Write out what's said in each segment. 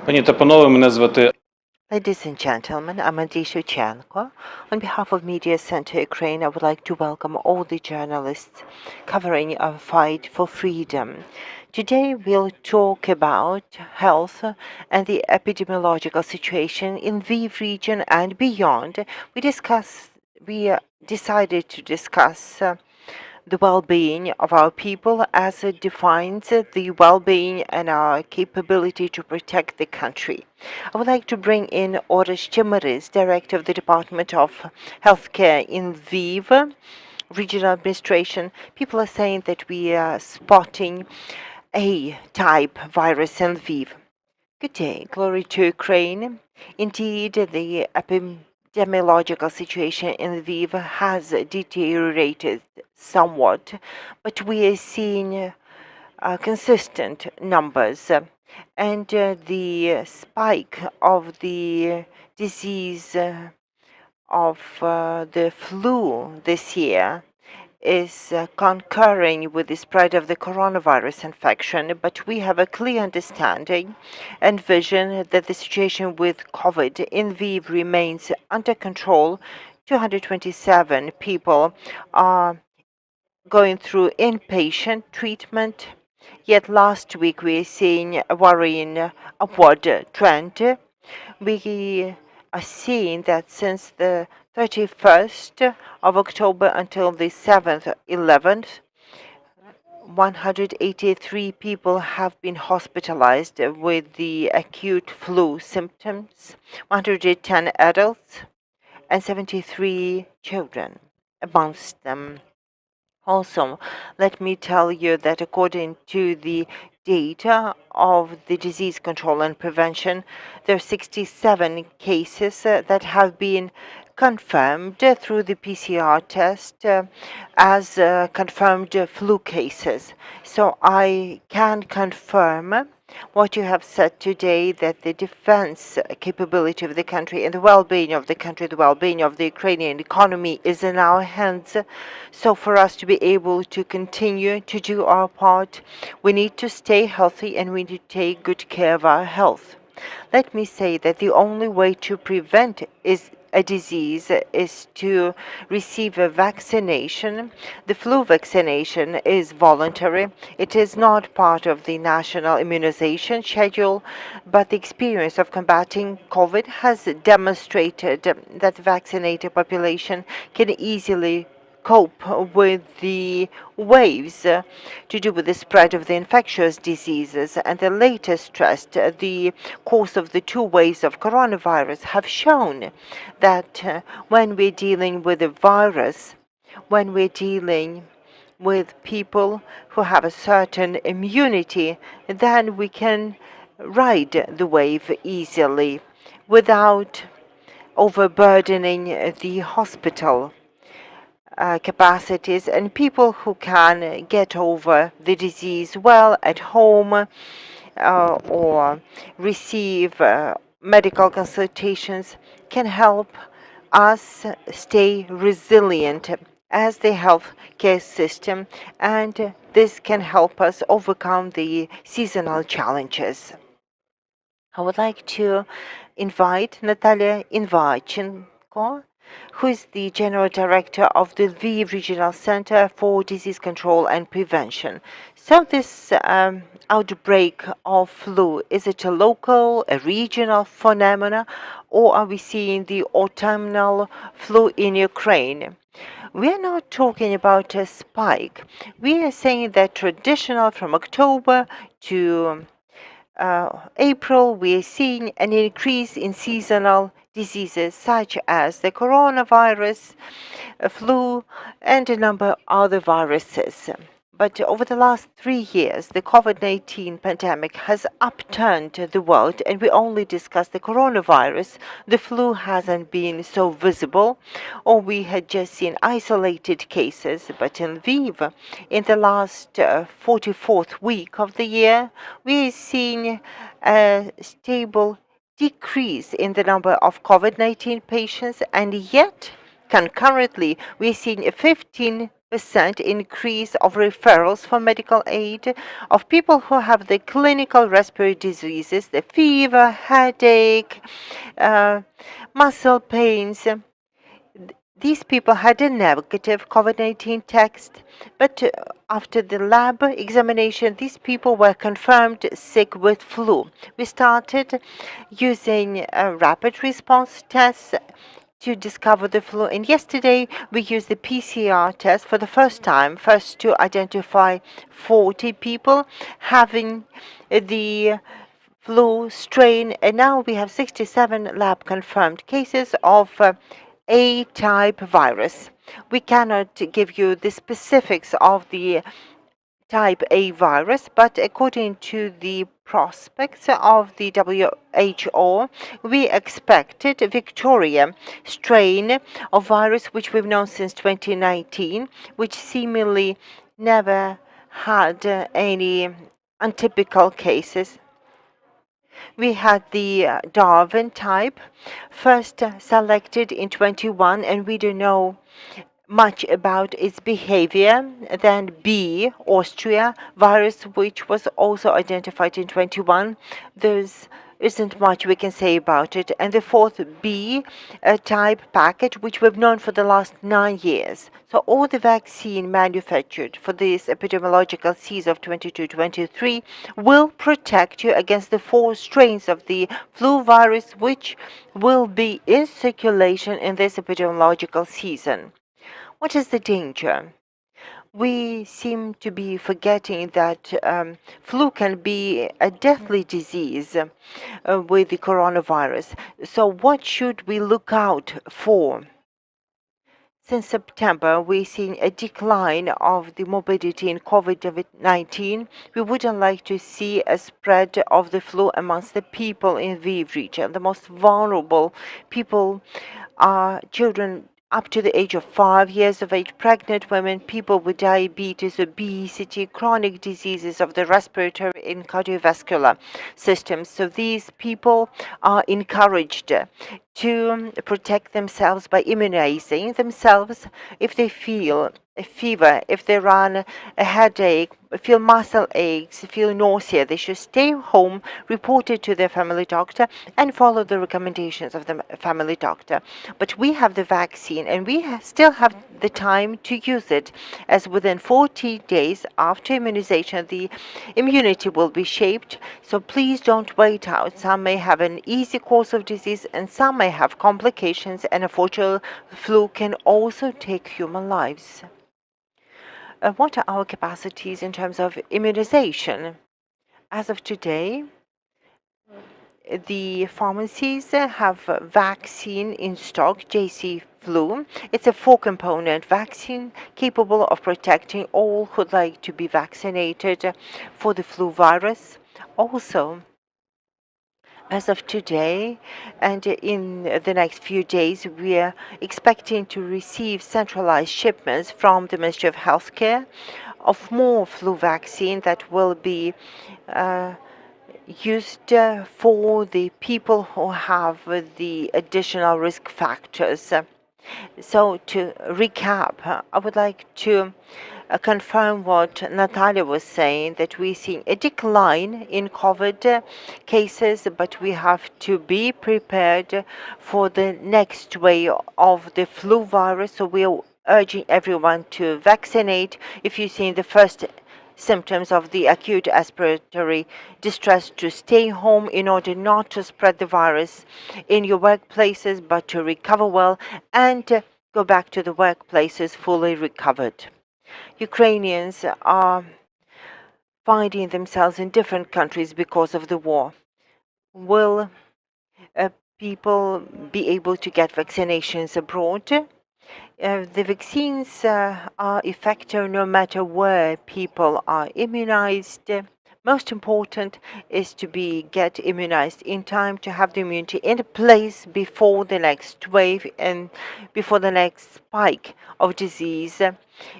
Пані та панове, мене звати Ladies and gentlemen, I'm Ivanchenko. On behalf of Medіацентру Ukraine, I would like to welcome all the journalists covering our fight for freedom. Today we'll talk about health and the epidemiological situation in Lviv region and beyond. We decided to discuss the well-being of our people as it defines the well-being and our capability to protect the country. I would like to bring in Orest Chemerys, Director of the Department of Healthcare in Lviv Regional Administration. People are saying that we are spotting A-type virus in Lviv. Good day. Glory to Ukraine. Indeed, the epidemiological situation in Lviv has deteriorated somewhat, but we are seeing consistent numbers. And the spike of the disease of the flu this year is concurring with the spread of the coronavirus infection, but we have a clear understanding and vision that the situation with COVID in Lviv remains under control. 227 people are going through inpatient treatment, yet last week we are seeing a worrying upward trend. We are seeing that since the 31st of October until the 7th, 11th, 183 people have been hospitalized with the acute flu symptoms, 110 adults and 73 children amongst them. Also, let me tell you that according to the data of the disease control and prevention, there are 67 cases that have been confirmed through the PCR test as confirmed flu cases. So I can confirm what you have said today, that the defense capability of the country and the well-being of the country, the well-being of the Ukrainian economy is in our hands. So for us to be able to continue to do our part, we need to stay healthy and we need to take good care of our health. Let me say that the only way to prevent a disease is to receive a vaccination. The flu vaccination is voluntary. It is not part of the national immunization schedule, but the experience of combating COVID has demonstrated that the vaccinated population can easily cope with the waves to do with the spread of the infectious diseases. And the latest test, the course of the two waves of coronavirus, have shown that when we're dealing with a virus, when we're dealing with people who have a certain immunity, then we can ride the wave easily without overburdening the hospital capacities, and people who can get over the disease well at home or receive medical consultations can help us stay resilient as the healthcare system, and this can help us overcome the seasonal challenges. I would like to invite Nataliia Ivanchenko, who is the General Director of the Lviv Regional Center for Disease Control and Prevention. So this outbreak of flu, is it a local, a regional phenomena, or are we seeing the autumnal flu in Ukraine? We are not talking about a spike. We are saying that traditional from October to April, we are seeing an increase in seasonal diseases such as the coronavirus, flu, and a number of other viruses. But over the last 3 years, the COVID-19 pandemic has upturned the world, and we only discuss the coronavirus. The flu hasn't been so visible, or we had just seen isolated cases. But in Lviv, in the last 44th week of the year, we are seeing a stable decrease in the number of COVID-19 patients, and yet concurrently, we're seeing a 15 increase of referrals for medical aid of people who have the clinical respiratory diseases, the fever, headache, muscle pains. These people had a negative COVID-19 test, but after the lab examination, these people were confirmed sick with flu. We started using rapid response tests to discover the flu, and yesterday we used the PCR test for the first time, first to identify 40 people having the flu strain, and now we have 67 lab confirmed cases of A-type virus. We cannot give you the specifics of the type A virus, but according to the prospects of the WHO, we expected Victoria strain of virus, which we've known since 2019, which seemingly never had any untypical cases. We had the Darwin type, first selected in 21, and we don't know much about its behavior. Then B, Austria virus, which was also identified in 21. There's isn't much we can say about it. And the fourth B type package, which we've known for the last 9 years. So all the vaccine manufactured for this epidemiological season of 22-23 will protect you against the 4 strains of the flu virus, which will be in circulation in this epidemiological season. What is the danger? We seem to be forgetting that flu can be a deadly disease with the coronavirus. So what should we look out for? Since September, we've seen a decline of the morbidity in COVID-19. We wouldn't like to see a spread of the flu amongst the people in the Lviv region. The most vulnerable people are children up to the age of 5 years of age, pregnant women, people with diabetes, obesity, chronic diseases of the respiratory and cardiovascular systems. So these people are encouraged to protect themselves by immunizing themselves if they feel a fever, if they run a headache, feel muscle aches, feel nausea. They should stay home, report it to their family doctor, and follow the recommendations of the family doctor. But we have the vaccine, and we still have the time to use it, as within 40 days after immunization, the immunity will be shaped. So please don't wait out. Some may have an easy course of disease, and some may have complications, and unfortunately, flu can also take human lives. What are our capacities in terms of immunization? As of today, the pharmacies have vaccine in stock, JC flu. It's a 4-component vaccine capable of protecting all who'd like to be vaccinated for the flu virus. Also, as of today, and in the next few days, we are expecting to receive centralized shipments from the Ministry of Healthcare of more flu vaccine that will be used for the people who have the additional risk factors. So to recap, I would like to confirm what Nataliia was saying, that we're seeing a decline in COVID cases, but we have to be prepared for the next wave of the flu virus. So we are urging everyone to vaccinate. If you're seeing the first symptoms of the acute respiratory distress, to stay home in order not to spread the virus in your workplaces, but to recover well and go back to the workplaces fully recovered. Ukrainians are finding themselves in different countries because of the war. Will people be able to get vaccinations abroad? The vaccines are effective no matter where people are immunized. Most important is to get immunized in time to have the immunity in place before the next wave and before the next spike of disease,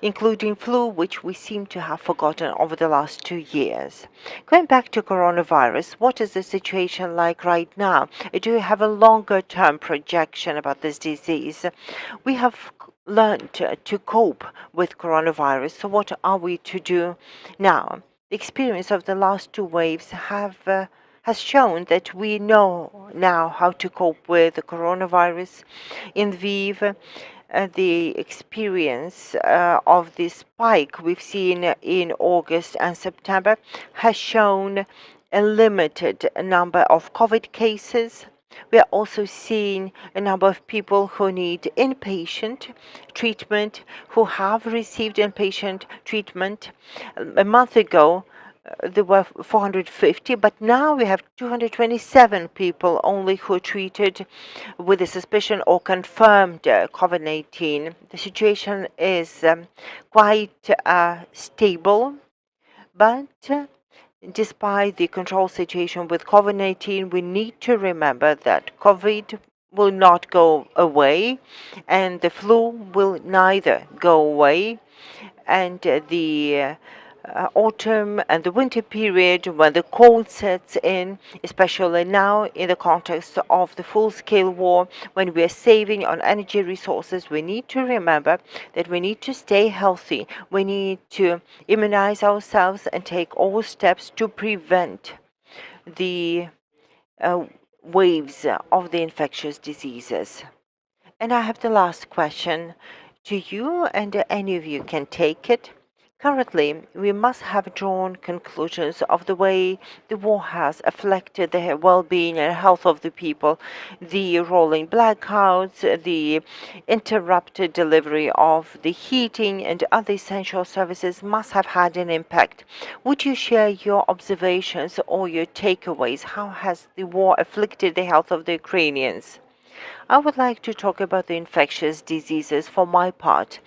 including flu, which we seem to have forgotten over the last 2 years. Going back to coronavirus, what is the situation like right now? Do you have a longer-term projection about this disease? We have learned to cope with coronavirus. So what are we to do now? The experience of the last two waves has shown that we know now how to cope with the coronavirus. In Lviv, the experience of the spike we've seen in August and September has shown a limited number of COVID cases. We are also seeing a number of people who need inpatient treatment, who have received inpatient treatment. A month ago, there were 450, but now we have 227 people only who are treated with a suspicion or confirmed COVID-19. The situation is quite stable, but despite the control situation with COVID-19, we need to remember that COVID will not go away, and the flu will neither go away, and the autumn and the winter period, when the cold sets in, especially now in the context of the full-scale war, when we are saving on energy resources, we need to remember that we need to stay healthy. We need to immunize ourselves and take all steps to prevent the waves of the infectious diseases. And I have the last question to you, and any of you can take it. Currently, we must have drawn conclusions of the way the war has affected the well-being and health of the people. The rolling blackouts, the interrupted delivery of the heating and other essential services must have had an impact. Would you share your observations or your takeaways? How has the war afflicted the health of the Ukrainians? I would like to talk about the infectious diseases for my part.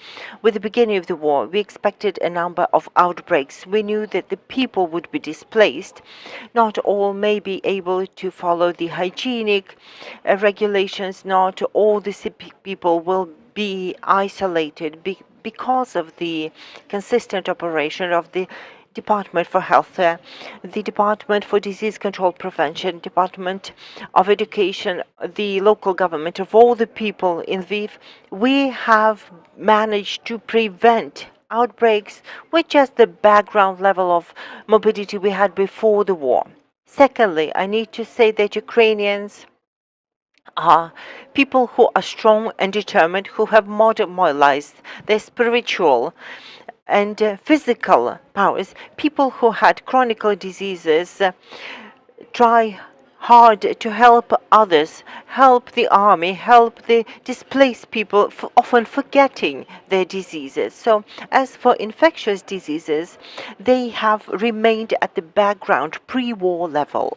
With the beginning of the war, we expected a number of outbreaks. We knew that the people would be displaced. Not all may be able to follow the hygienic regulations. Not all the sick people will be isolated because of the consistent operation of the Department for Health, the Department for Disease Control Prevention, Department of Education, the local government, of all the people in Lviv. We have managed to prevent outbreaks with just the background level of mobility we had before the war. Secondly, I need to say that Ukrainians are people who are strong and determined, who have mobilized their spiritual and physical powers. People who had chronic diseases try hard to help others, help the army, help the displaced people, often forgetting their diseases. So as for infectious diseases, they have remained at the background pre-war level.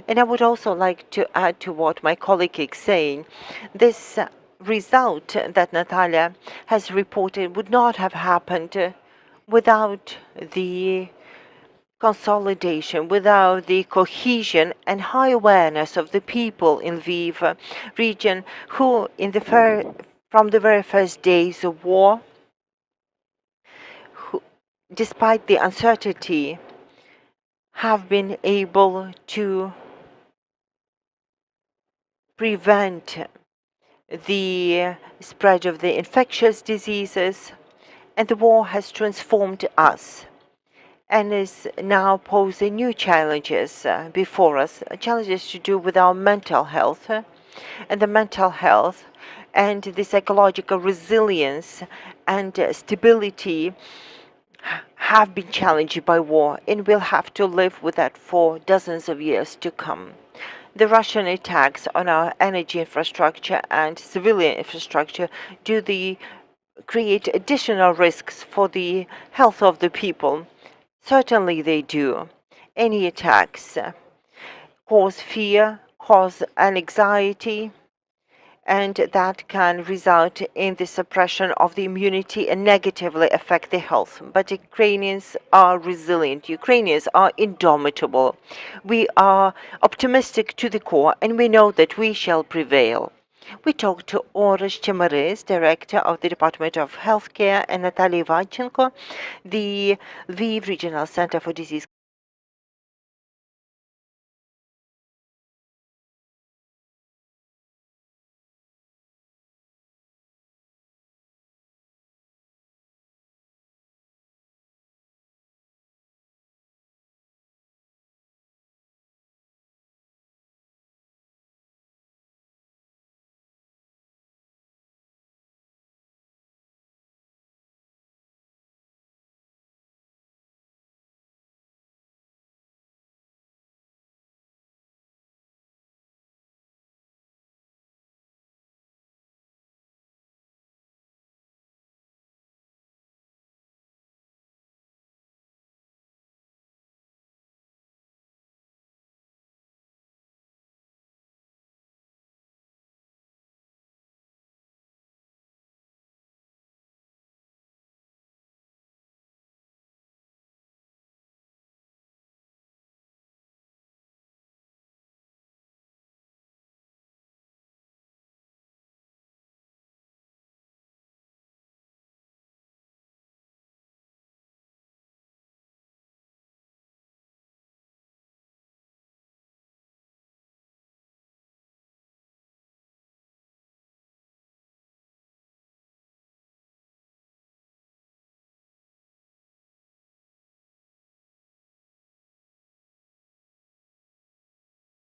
And I would also like to add to what my colleague is saying. This result that Nataliia has reported would not have happened without the consolidation, without the cohesion and high awareness of the people in Lviv region, who from the very first days of war, despite the uncertainty, have been able to prevent the spread of the infectious diseases, and the war has transformed us and is now posing new challenges before us, challenges to do with our mental health, and the mental health and the psychological resilience and stability have been challenged by war, and we'll have to live with that for dozens of years to come. The Russian attacks on our energy infrastructure and civilian infrastructure create additional risks for the health of the people. Certainly they do. Any attacks cause fear, cause anxiety, and that can result in the suppression of the immunity and negatively affect the health. But Ukrainians are resilient. Ukrainians are indomitable. We are optimistic to the core, and we know that we shall prevail. We talked to Orest Chemerys, Director of the Department of Healthcare, and Nataliia Ivanchenko, the Lviv Regional Center for Disease